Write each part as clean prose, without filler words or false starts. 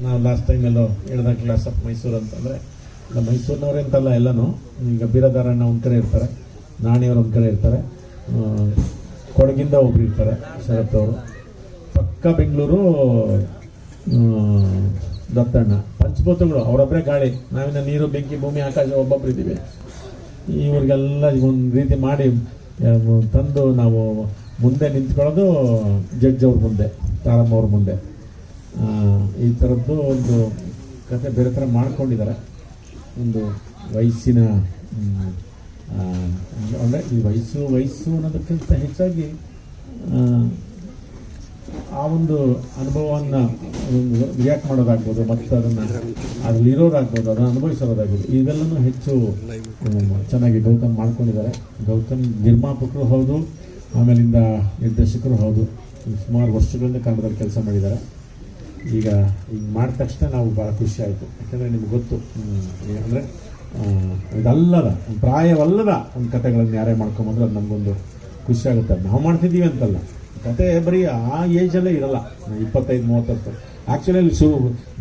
ನಾವು last time ಎಲ್ಲೋ ಹೇಳಿದ class of Mysuru ಅಂತಂದರೆ ಇಲ್ಲ ಮೈಸೂರಿನವರೇ ಅಂತಲ್ಲ ಎಲ್ಲನೂ. ಈಗ ಬೀರದಾರಣ್ಣ ಒಂದು ಕಡೆ ಇರ್ತಾರೆ, ನಾಣಿಯವರು ಒಂದು ಕಡೆ ಇರ್ತಾರೆ, ಕೊಡಗಿಂದ ಒಬ್ರು ಇರ್ತಾರೆ ಶರತ್ ಅವರು, ಪಕ್ಕ ಬೆಂಗಳೂರು ದತ್ತಣ್ಣ, ಪಂಚಭೂತಗಳು ಅವರೊಬ್ಬರೇ ಗಾಳಿ, ನಾವಿನ್ನ ನೀರು ಬೆಂಕಿ ಭೂಮಿ ಆಕಾಶ ಒಬ್ಬೊಬ್ರು ಇದ್ದೀವಿ. ಇವ್ರಿಗೆಲ್ಲ ಒಂದು ರೀತಿ ಮಾಡಿ ತಂದು ನಾವು ಮುಂದೆ ನಿಂತ್ಕೊಳ್ಳೋದು ಜಡ್ಜ್ ಅವ್ರ ಮುಂದೆ, ತಾರಮ್ಮ ಅವ್ರ ಮುಂದೆ. ಈ ಥರದ್ದು ಒಂದು ಕತೆ ಬೇರೆ ಥರ ಮಾಡ್ಕೊಂಡಿದ್ದಾರೆ. ಒಂದು ವಯಸ್ಸಿನ ಅಂದರೆ ಈ ವಯಸ್ಸು ಅನ್ನೋದಕ್ಕಿಂತ ಹೆಚ್ಚಾಗಿ ಆ ಒಂದು ಅನುಭವವನ್ನು ರಿಯಾಕ್ಟ್ ಮಾಡೋದಾಗ್ಬೋದು, ಮತ್ತು ಅದರಲ್ಲಿ ಇರೋದಾಗ್ಬೋದು, ಅದನ್ನು ಅನುಭವಿಸೋದಾಗ್ಬೋದು, ಇವೆಲ್ಲನೂ ಹೆಚ್ಚು ಚೆನ್ನಾಗಿ ಗೌತಮ್ ಮಾಡ್ಕೊಂಡಿದ್ದಾರೆ. ಗೌತಮ್ ನಿರ್ಮಾಪಕರು ಹೌದು, ಆಮೇಲಿಂದ ನಿರ್ದೇಶಕರು ಹೌದು. ಸುಮಾರು ವರ್ಷಗಳಿಂದ ಕನ್ನಡದಲ್ಲಿ ಕೆಲಸ ಮಾಡಿದ್ದಾರೆ. ಈಗ ಮಾಡಿದ ತಕ್ಷಣ ನಾವು ಭಾಳ ಖುಷಿ ಆಯಿತು. ಯಾಕೆಂದರೆ ನಿಮ್ಗೆ ಗೊತ್ತು, ಅಂದರೆ ಇದಲ್ಲದ ಪ್ರಾಯವಲ್ಲದ ಒಂದು ಕಥೆಗಳನ್ನು ಯಾರೇ ಮಾಡ್ಕೊಂಬಂದ್ರೆ ಅದು ನಮಗೊಂದು ಖುಷಿ ಆಗುತ್ತೆ. ನಾವು ಮಾಡ್ತಿದ್ದೀವಿ ಅಂತಲ್ಲ, ಕತೆ ಬರೀ ಆ ಏಜಲ್ಲೇ ಇರಲ್ಲ, 25-30. ಆ್ಯಕ್ಚುಲಿ ಅಲ್ಲಿ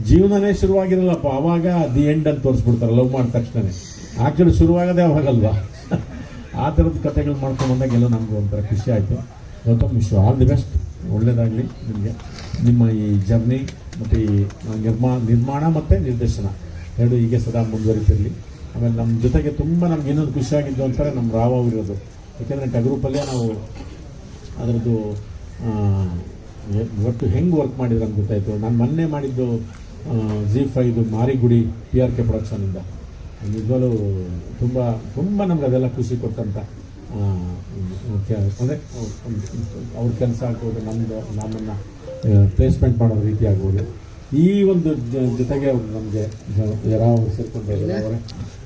ಜೀವನನೇ ಶುರುವಾಗಿರಲ್ಲಪ್ಪ, ಆವಾಗ ದಿ ಎಂಡ್ ಅಂತ ತೋರಿಸ್ಬಿಡ್ತಾರೆ ಲವ್ ಮಾಡಿದ ತಕ್ಷಣ. ಆ್ಯಕ್ಚುಲಿ ಶುರುವಾಗೋದೇ ಅವಾಗಲ್ವಾ. ಆ ಥರದ ಕಥೆಗಳು ಮಾಡ್ಕೊಂಬಂದಾಗೆಲ್ಲ ನಮಗೂ ಒಂಥರ ಖುಷಿ ಆಯಿತು. Gautam wish all the best, ಒಳ್ಳೆಯದಾಗಲಿ ನಿಮಗೆ. ನಿಮ್ಮ ಈ ಜರ್ನಿ ಮತ್ತು ಈ ನಿರ್ಮಾಣ ಮತ್ತು ನಿರ್ದೇಶನ ಎರಡು ಹೀಗೆ ಸದಾ ಮುಂದುವರಿತಿರಲಿ. ಆಮೇಲೆ ನಮ್ಮ ಜೊತೆಗೆ ತುಂಬ ನಮ್ಗೆ ಇನ್ನೊಂದು ಖುಷಿಯಾಗಿದ್ದು ಅಂತಾರೆ ನಮ್ಮ ರಾವ್ ಅವರಿರೋದು. ಯಾಕೆಂದರೆ ಟಗರುಪಲ್ಯ ನಾವು ಅದರದ್ದು ಒಟ್ಟು ಹೆಂಗೆ ವರ್ಕ್ ಮಾಡಿದ್ರು ಅಂತ ಗೊತ್ತಾಯಿತು. ನಾನು ಮೊನ್ನೆ ಮಾಡಿದ್ದು ZEE5 ಮಾರಿಗುಡಿ PRK ಪ್ರೊಡಕ್ಷನಿಂದ. ನಿಜವಾಗ್ಲೂ ತುಂಬ ತುಂಬ ನಮ್ಗೆ ಅದೆಲ್ಲ ಖುಷಿ ಕೊಟ್ಟಂಥ ಅಂದರೆ ಅವ್ರ ಕೆಲಸ ಆಗ್ಬೋದು, ನಮ್ಮನ್ನು ಪ್ಲೇಸ್ಮೆಂಟ್ ಮಾಡೋ ರೀತಿ ಆಗ್ಬೋದು. ಈ ಒಂದು ಜೊತೆಗೆ ಅವ್ರು ನಮಗೆ ಯಾರೋ ಸೇರ್ಕೊಂಡಿದ್ದಾರೆ ಅವರೇ.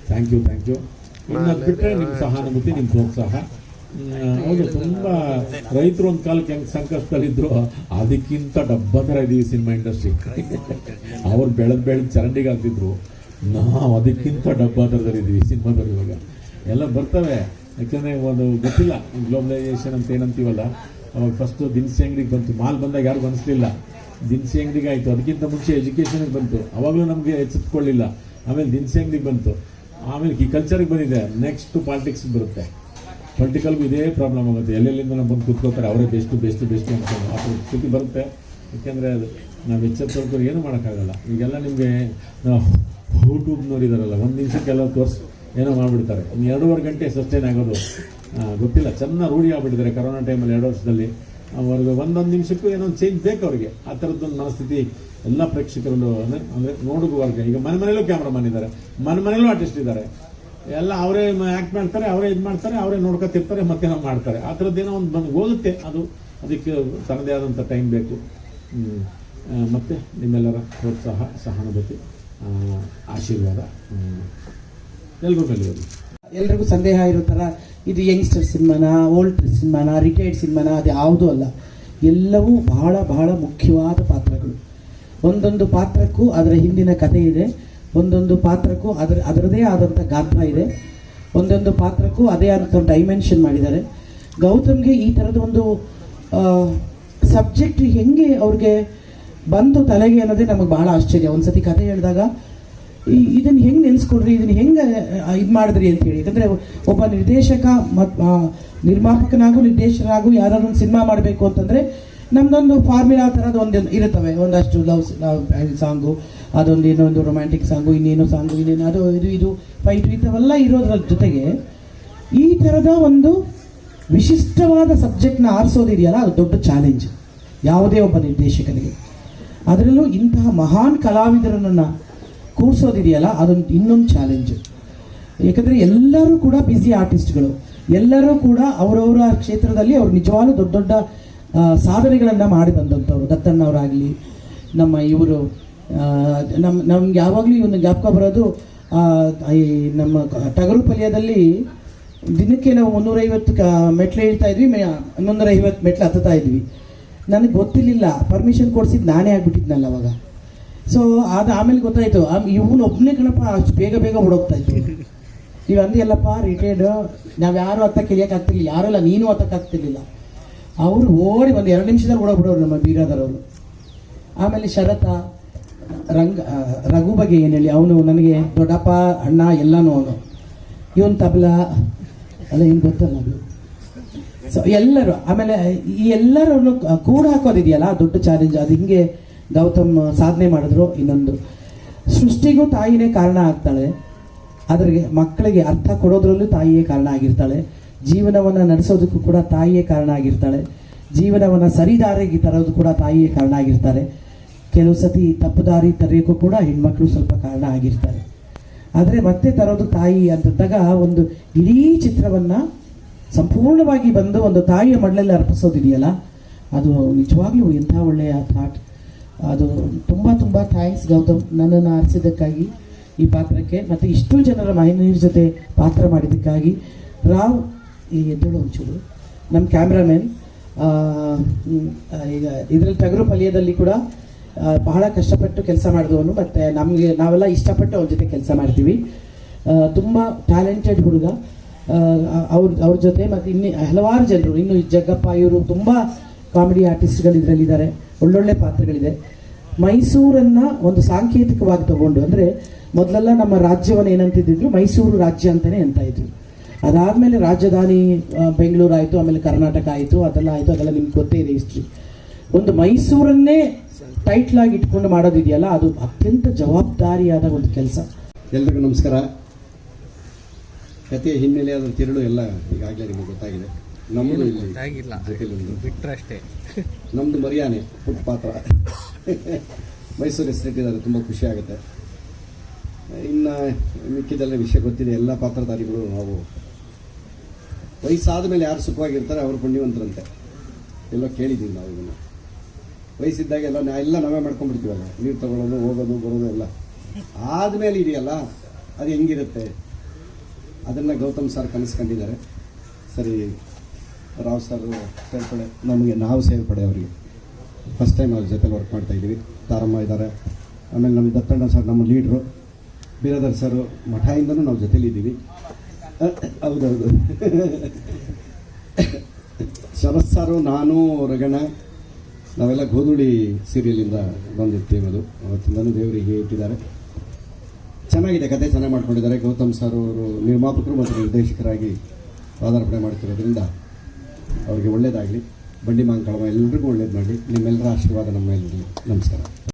Thank you. ಇನ್ನು ಬಿಟ್ಟರೆ ನಿಮ್ಮ ಸಹಾನುಭೂತಿ, ನಿಮ್ಮ ಪ್ರೋತ್ಸಾಹ. ಹೌದು, ತುಂಬ ರೈತರು ಒಂದು ಕಾಲಕ್ಕೆ ಹೆಂಗೆ ಸಂಕಷ್ಟದಲ್ಲಿದ್ದರು, ಅದಕ್ಕಿಂತ ಡಬ್ಬ ಥರ ಇದ್ದೀವಿ ಸಿನಿಮಾ ಇಂಡಸ್ಟ್ರಿ. ಅವ್ರು ಬೆಳೆದು ಚರಂಡಿಗೆ ಆಗ್ತಿದ್ರು, ನಾವು ಅದಕ್ಕಿಂತ ಡಬ್ಬ ಥರದಲ್ಲಿದ್ದೀವಿ ಸಿನಿಮಾದವ್ರು. ಇವಾಗ ಎಲ್ಲ ಬರ್ತವೆ. ಯಾಕೆಂದರೆ ಒಂದು ಗೊತ್ತಿಲ್ಲ, ಗ್ಲೋಬಲೈಸೇಷನ್ ಅಂತ ಏನಂತೀವಲ್ಲ, ಅವಾಗ ಫಸ್ಟು ದಿನಸಿ ಅಂಗಡಿಗೆ ಬಂತು. ಮಾಲ್ ಬಂದಾಗ ಯಾರಿಗೂ ಅನಿಸ್ಲಿಲ್ಲ, ದಿನಸಿ ಅಂಗಡಿಗೆ ಆಯಿತು. ಅದಕ್ಕಿಂತ ಮುಂಚೆ ಎಜುಕೇಷನಿಗೆ ಬಂತು, ಅವಾಗಲೂ ನಮಗೆ ಎಚ್ಚೆತ್ಕೊಳ್ಳಿಲ್ಲ. ಆಮೇಲೆ ದಿನಸಿ ಅಂಗಡಿಗೆ ಬಂತು, ಆಮೇಲೆ ಈ ಕಲ್ಚರಿಗೆ ಬಂದಿದೆ. ನೆಕ್ಸ್ಟು ಪಾಲಿಟಿಕ್ಸ್ ಬರುತ್ತೆ. ಪೊಲಿಟಿಕಲ್ಗೂ ಇದೇ ಪ್ರಾಬ್ಲಮ್ ಆಗುತ್ತೆ. ಎಲ್ಲೆಲ್ಲಿಂದ ನಾವು ಬಂದು ಕೂತ್ಕೋತಾರೆ, ಅವರೇ ಬೆಸ್ಟು ಅಂತ ಆ ಸ್ಥಿತಿ ಬರುತ್ತೆ. ಯಾಕೆಂದರೆ ಅದು ನಾವು ಎಚ್ಚೆತ್ತವ್ರು ಏನೂ ಮಾಡೋಕ್ಕಾಗಲ್ಲ. ಈಗೆಲ್ಲ ನಿಮಗೆ ಯೂಟ್ಯೂಬ್ನವ್ರು ಒಂದು ನಿಮಿಷಕ್ಕೆಲ್ಲ ಏನೋ ಮಾಡಿಬಿಡ್ತಾರೆ. 2.5 ಗಂಟೆ ಸಸ್ಟೈನ್ ಆಗೋದು ಗೊತ್ತಿಲ್ಲ. ಚೆನ್ನಾಗಿ ರೂಢಿ ಆಗಿಬಿಟ್ಟಿದ್ದಾರೆ ಕರೋನಾ ಟೈಮಲ್ಲಿ 2 ವರ್ಷದಲ್ಲಿ. ಅವ್ರಿಗೆ ಒಂದೊಂದು ನಿಮಿಷಕ್ಕೂ ಏನೋ ಒಂದು ಚೇಂಜ್ ಬೇಕು ಅವ್ರಿಗೆ. ಆ ಥರದ್ದೊಂದು ಮನಸ್ಥಿತಿ ಎಲ್ಲ ಪ್ರೇಕ್ಷಕರಲ್ಲೂ ಅಂದರೆ ನೋಡುವವರ್ಗ. ಈಗ ಮನೆಯಲ್ಲೂ ಕ್ಯಾಮ್ರಾಮನ್ ಇದ್ದಾರೆ, ಮನೆಯಲ್ಲೂ ಆರ್ಟಿಸ್ಟ್ ಇದ್ದಾರೆ. ಎಲ್ಲ ಅವರೇ ಆ್ಯಕ್ಟ್ ಮಾಡ್ತಾರೆ, ಅವರೇ ಇದು ಮಾಡ್ತಾರೆ, ಅವರೇ ನೋಡ್ಕೊತಿರ್ತಾರೆ, ಮತ್ತೆ ನಾವು ಮಾಡ್ತಾರೆ. ಆ ಥರದ್ದೇನೋ ಒಂದು ಬಂದು ಹೋಗುತ್ತೆ. ಅದಕ್ಕೆ ತನ್ನದೇ ಆದಂಥ ಟೈಮ್ ಬೇಕು. ಮತ್ತು ನಿಮ್ಮೆಲ್ಲರ ಪ್ರೋತ್ಸಾಹ, ಸಹಾನುಭೂತಿ, ಆಶೀರ್ವಾದ ಎಲ್ರಿಗೂ ಮೇಲೆ ಇರಲಿ. ಎಲ್ರಿಗೂ ಸಂದೇಹ ಇರೋ ಥರ ಇದು ಯಂಗ್ಸ್ಟರ್ ಸಿನಿಮಾನ, ಓಲ್ಡ್ ಸಿನಿಮಾನ, ರಿಟೈರ್ಡ್ ಸಿನಿಮಾನ, ಅದು ಯಾವುದೂ ಅಲ್ಲ. ಎಲ್ಲವೂ ಬಹಳ ಬಹಳ ಮುಖ್ಯವಾದ ಪಾತ್ರಗಳು. ಒಂದೊಂದು ಪಾತ್ರಕ್ಕೂ ಅದರ ಹಿಂದಿನ ಕಥೆ ಇದೆ. ಒಂದೊಂದು ಪಾತ್ರಕ್ಕೂ ಅದರದೇ ಆದಂಥ ಗಾತ್ರ ಇದೆ. ಒಂದೊಂದು ಪಾತ್ರಕ್ಕೂ ಅದೇ ಆದಂಥ ಡೈಮೆನ್ಷನ್ ಮಾಡಿದ್ದಾರೆ. ಗೌತಮ್ಗೆ ಈ ಥರದ ಒಂದು ಸಬ್ಜೆಕ್ಟ್ ಹೆಂಗೆ ಅವ್ರಿಗೆ ಬಂತು ತಲೆಗೆ ಅನ್ನೋದೇ ನಮಗೆ ಬಹಳ ಆಶ್ಚರ್ಯ. ಒಂದು ಸತಿ ಕಥೆ ಹೇಳಿದಾಗ ಇದನ್ನು ಹೆಂಗೆ ನೆನೆಸ್ಕೊಡ್ರಿ, ಇದನ್ನು ಹೆಂಗೆ ಇದು ಮಾಡಿದ್ರಿ ಅಂತೇಳಿ. ಯಾಕಂದರೆ ಒಬ್ಬ ನಿರ್ದೇಶಕ ನಿರ್ಮಾಪಕನಾಗೂ ನಿರ್ದೇಶಕರಾಗೂ ಯಾರಾದ್ರೂ ಒಂದು ಸಿನಿಮಾ ಮಾಡಬೇಕು ಅಂತಂದರೆ ನಮ್ಮದೊಂದು ಫಾರ್ಮುಲಾ ಥರದ್ದು ಒಂದು ಇರುತ್ತವೆ. ಒಂದಷ್ಟು ಲವ್ ಸಾಂಗು, ಅದೊಂದು ಇನ್ನೊಂದು ರೊಮ್ಯಾಂಟಿಕ್ ಸಾಂಗು, ಇನ್ನೇನು ಸಾಂಗು, ಇನ್ನೇನು ಅದು ಇದು ಫೈಟ್ ಇಂಥವೆಲ್ಲ ಇರೋದ್ರ ಜೊತೆಗೆ ಈ ಥರದ ಒಂದು ವಿಶಿಷ್ಟವಾದ ಸಬ್ಜೆಕ್ಟ್ನ ಆರಿಸೋದಿದೆಯಲ್ಲ, ಅದು ದೊಡ್ಡ ಚಾಲೆಂಜ್ ಯಾವುದೇ ಒಬ್ಬ ನಿರ್ದೇಶಕನಿಗೆ. ಅದರಲ್ಲೂ ಇಂತಹ ಮಹಾನ್ ಕಲಾವಿದರನ್ನು ಕೂರಿಸೋದಿದೆಯಲ್ಲ, ಅದೊಂದು ಇನ್ನೊಂದು ಚಾಲೆಂಜು. ಯಾಕಂದರೆ ಎಲ್ಲರೂ ಕೂಡ ಬ್ಯುಸಿ ಆರ್ಟಿಸ್ಟ್ಗಳು, ಎಲ್ಲರೂ ಕೂಡ ಅವರವರ ಕ್ಷೇತ್ರದಲ್ಲಿ ಅವ್ರು ನಿಜವಾಗ್ಲೂ ದೊಡ್ಡ ದೊಡ್ಡ ಸಾಧನೆಗಳನ್ನು ಮಾಡಿ ಬಂದಂಥವ್ರು. ದತ್ತಣ್ಣವರಾಗಲಿ, ನಮ್ಮ ಇವರು ನಮ್ಗೆ ಯಾವಾಗಲೂ ಇವನ್ನ ಜ್ಞಾಪಕ ಬರೋದು, ನಮ್ಮ ಟಗರುಪಲ್ಯದಲ್ಲಿ ದಿನಕ್ಕೆ ನಾವು 350 ಮೆಟ್ಲು ಹೇಳ್ತಾ ಇದ್ವಿ, 150 ಮೆಟ್ಲು ಹತ್ತುತ್ತಾ ಇದ್ವಿ. ನನಗೆ ಗೊತ್ತಿರಲಿಲ್ಲ, ಪರ್ಮಿಷನ್ ಕೊಡಿಸಿದ್ದು ನಾನೇ ಆಗಿಬಿಟ್ಟಿದ್ನಲ್ಲ ಅವಾಗ. ಸೊ ಅದು ಆಮೇಲೆ ಗೊತ್ತಾಯಿತು, ಇವನು ಒಬ್ಬನೇ ಕಣಪ್ಪ ಅಷ್ಟು ಬೇಗ ಓಡೋಗ್ತಾ ಇತ್ತು. ನೀವು ಅಂದಿಯಲ್ಲಪ್ಪ ರಿಟೈರ್ಡ್, ನಾವು ಯಾರು ಹತ್ತಕ್ಕೆ ಇಳಿಯೋಕ್ಕಾಗ್ತಿರ್ಲಿಲ್ಲ, ಯಾರೆಲ್ಲ ನೀನು ಹತ್ತಕ್ಕಾಗ್ತಿರ್ಲಿಲ್ಲ. ಅವರು ಓಡಿ ಒಂದು 2 ನಿಮಿಷದಲ್ಲಿ ಓಡೋಗ್ಬಿಡೋರು ನಮ್ಮ ಬೀರಾದರವರು. ಆಮೇಲೆ ಶರತ, ರಘು ಬಗ್ಗೆ ಏನು ಹೇಳಿ, ಅವನು ನನಗೆ ದೊಡ್ಡಪ್ಪ ಅಣ್ಣ ಎಲ್ಲನೂ ಅವನು. ಇವನು ತಬಲಾ ಅಲ್ಲ, ಏನು ಗೊತ್ತಲ್ಲ ಅದು. ಸೊ ಎಲ್ಲರೂ, ಆಮೇಲೆ ಈ ಎಲ್ಲರನ್ನು ಕೂಡ ಹಾಕೋದಿದೆಯಲ್ಲ ದೊಡ್ಡ ಚಾಲೆಂಜ್. ಅದು ಹಿಂಗೆ ಗೌತಮ್ ಸಾಧನೆ ಮಾಡಿದ್ರು. ಇನ್ನೊಂದು, ಸೃಷ್ಟಿಗೂ ತಾಯಿನೇ ಕಾರಣ ಆಗ್ತಾಳೆ, ಅದ್ರಿಗೆ ಮಕ್ಕಳಿಗೆ ಅರ್ಥ ಕೊಡೋದ್ರಲ್ಲೂ ತಾಯಿಯೇ ಕಾರಣ ಆಗಿರ್ತಾಳೆ, ಜೀವನವನ್ನು ನಡೆಸೋದಕ್ಕೂ ಕೂಡ ತಾಯಿಯೇ ಕಾರಣ ಆಗಿರ್ತಾಳೆ, ಜೀವನವನ್ನು ಸರಿದಾರಿಗೆ ತರೋದು ಕೂಡ ತಾಯಿಯೇ ಕಾರಣ ಆಗಿರ್ತಾರೆ. ಕೆಲವು ಸತಿ ತಪ್ಪು ದಾರಿ ತರೆಯೋಕ್ಕೂ ಕೂಡ ಹೆಣ್ಮಕ್ಳು ಸ್ವಲ್ಪ ಕಾರಣ ಆಗಿರ್ತಾರೆ. ಆದರೆ ಮತ್ತೆ ತರೋದು ತಾಯಿ ಅಂತಂದಾಗ ಒಂದು ಇಡೀ ಚಿತ್ರವನ್ನು ಸಂಪೂರ್ಣವಾಗಿ ಬಂದು ಒಂದು ತಾಯಿಯ ಮಡಲಲ್ಲಿ ಅರ್ಪಿಸೋದಿದೆಯಲ್ಲ, ಅದು ನಿಜವಾಗ್ಲೂ ಎಂಥ ಒಳ್ಳೆಯ ಥಾಟ್. ಅದು ತುಂಬ ತುಂಬ ಥ್ಯಾಂಕ್ಸ್ ಗೌತಮ್, ನನ್ನನ್ನು ಆರಿಸಿದ್ದಕ್ಕಾಗಿ ಈ ಪಾತ್ರಕ್ಕೆ, ಮತ್ತು ಇಷ್ಟು ಜನರ ಮಹಿಳೆಯರ ಜೊತೆ ಪಾತ್ರ ಮಾಡಿದ್ದಕ್ಕಾಗಿ. ರಾವ್ ಈ ಎದ್ದೇಳು ಒಂಚೂರು, ನಮ್ಮ ಕ್ಯಾಮ್ರಾಮನ್ ಈಗ ಇದರಲ್ಲಿ ಟಗರು ಪಲ್ಯದಲ್ಲಿ ಕೂಡ ಬಹಳ ಕಷ್ಟಪಟ್ಟು ಕೆಲಸ ಮಾಡಿದವನು, ಮತ್ತು ನಾವೆಲ್ಲ ಇಷ್ಟಪಟ್ಟು ಅವ್ರ ಜೊತೆ ಕೆಲಸ ಮಾಡ್ತೀವಿ. ತುಂಬ ಟ್ಯಾಲೆಂಟೆಡ್ ಹುಡುಗ. ಅವ್ರ ಜೊತೆ ಮತ್ತು ಇನ್ನು ಹಲವಾರು ಜನರು, ಇನ್ನು ಜಗ್ಗಪ್ಪ ಇವರು ತುಂಬ ಕಾಮಿಡಿ ಆರ್ಟಿಸ್ಟ್ಗಳು ಇದರಲ್ಲಿದ್ದಾರೆ, ಒಳ್ಳೊಳ್ಳೆ ಪಾತ್ರಗಳಿದೆ. ಮೈಸೂರನ್ನು ಒಂದು ಸಾಂಕೇತಿಕವಾಗಿ ತಗೊಂಡು, ಅಂದರೆ ಮೊದಲೆಲ್ಲ ನಮ್ಮ ರಾಜ್ಯವನ್ನು ಏನಂತಿದ್ರು, ಮೈಸೂರು ರಾಜ್ಯ ಅಂತಲೇ ಅಂತ ಇದ್ರು. ಅದಾದಮೇಲೆ ರಾಜಧಾನಿ ಬೆಂಗಳೂರು ಆಯಿತು, ಆಮೇಲೆ ಕರ್ನಾಟಕ ಆಯಿತು, ಅದೆಲ್ಲ ಆಯಿತು, ಅದೆಲ್ಲ ನಿಮ್ಗೆ ಗೊತ್ತೇ ಇದೆ ಹಿಸ್ಟ್ರಿ. ಒಂದು ಮೈಸೂರನ್ನೇ ಟೈಟ್ಲಾಗಿ ಇಟ್ಕೊಂಡು ಮಾಡೋದಿದೆಯಲ್ಲ, ಅದು ಅತ್ಯಂತ ಜವಾಬ್ದಾರಿಯಾದ ಒಂದು ಕೆಲಸ. ಎಲ್ರಿಗೂ ನಮಸ್ಕಾರ. ಕಥೆಯ ಹಿನ್ನೆಲೆಯಾದ ತಿರುಳು ಎಲ್ಲ ಈಗಾಗಲೇ ನಿಮಗೆ ಗೊತ್ತಾಗಿದೆ. ನಮ್ಮದು ಜೊತೆಲೊಂದು ಬಿಟ್ಟರಷ್ಟೇ, ನಮ್ಮದು ಮರ್ಯಾನೆ ಪುಟ್ಟ ಪಾತ್ರ ಮೈಸೂರು ಹೆಸರಿಟ್ಟಿದ್ದಾರೆ, ತುಂಬ ಖುಷಿ ಆಗುತ್ತೆ. ಇನ್ನು ಮಿಕ್ಕಿದೆಲ್ಲ ವಿಷಯ ಗೊತ್ತಿದೆ. ಎಲ್ಲ ಪಾತ್ರಧಾರಿಗಳು ನಾವು ವಯಸ್ಸಾದ ಮೇಲೆ ಯಾರು ಸುಖವಾಗಿರ್ತಾರೆ ಅವರು ಪುಣ್ಯವಂತರಂತೆ, ಎಲ್ಲ ಕೇಳಿದ್ದೀವಿ ನಾವು. ಇದನ್ನು ವಯಸ್ಸಿದ್ದಾಗ ಎಲ್ಲ ನಾವೇ ಮಾಡ್ಕೊಂಡ್ಬಿಡ್ತೀವಲ್ಲ, ನೀರು ತಗೊಳ್ಳೋದು, ಹೋಗೋದು, ಬರೋದು ಎಲ್ಲ. ಆದಮೇಲೆ ಇದೆಯಲ್ಲ, ಅದು ಹೆಂಗಿರುತ್ತೆ ಅದನ್ನು ಗೌತಮ್ ಸರ್ ಕನಸ್ಕೊಂಡಿದ್ದಾರೆ. ಸರಿ, ರಾವ್ ಸರ್ ಸೇರ್ಪಡೆ, ನಾವು ಸೇರ್ಪಡೆ ಅವರಿಗೆ ಫಸ್ಟ್ ಟೈಮ್ ಅವ್ರ ಜೊತೆಲಿ ವರ್ಕ್ ಮಾಡ್ತಾಯಿದ್ದೀವಿ. ತಾರಮ್ಮ ಇದ್ದಾರೆ, ಆಮೇಲೆ ನಮ್ಮ ದತ್ತಣ್ಣ ಸರ್ ನಮ್ಮ ಲೀಡ್ರು, ಬೀರದರ್ ಸರ್ ಮಠದಿಂದನೂ ನಾವು ಜೊತೆಲಿದ್ದೀವಿ. ಹೌದೌದು ಶರತ್ ಸಾರು, ನಾನು, ರಗಣ, ನಾವೆಲ್ಲ ಗೋಧುಳಿ ಸೀರಿಯಲಿಂದ ಬಂದಿರ್ತೀವಿ. ಅದು ಅವತ್ತಿಂದನೂ ದೇವರಿಗೆ ಇಟ್ಟಿದ್ದಾರೆ. ಚೆನ್ನಾಗಿದೆ, ಕತೆ ಚೆನ್ನಾಗಿ ಮಾಡ್ಕೊಂಡಿದ್ದಾರೆ. ಗೌತಮ್ ಸರ್ ಅವರು ನಿರ್ಮಾಪಕರು ಮತ್ತು ನಿರ್ದೇಶಕರಾಗಿ ಪಾದಾರ್ಪಣೆ ಮಾಡ್ತಿರೋದ್ರಿಂದ ಅವರಿಗೆ ಒಳ್ಳೆಯದಾಗಲಿ. ಬಂಡಿ ಮಾಂಕಳಮ್ಮ ಎಲ್ರಿಗೂ ಒಳ್ಳೇದು ಮಾಡಲಿ. ನಿಮ್ಮೆಲ್ಲರ ಆಶೀರ್ವಾದ ನಮ್ಮ ಮೇಲೆ. ನಮಸ್ಕಾರ.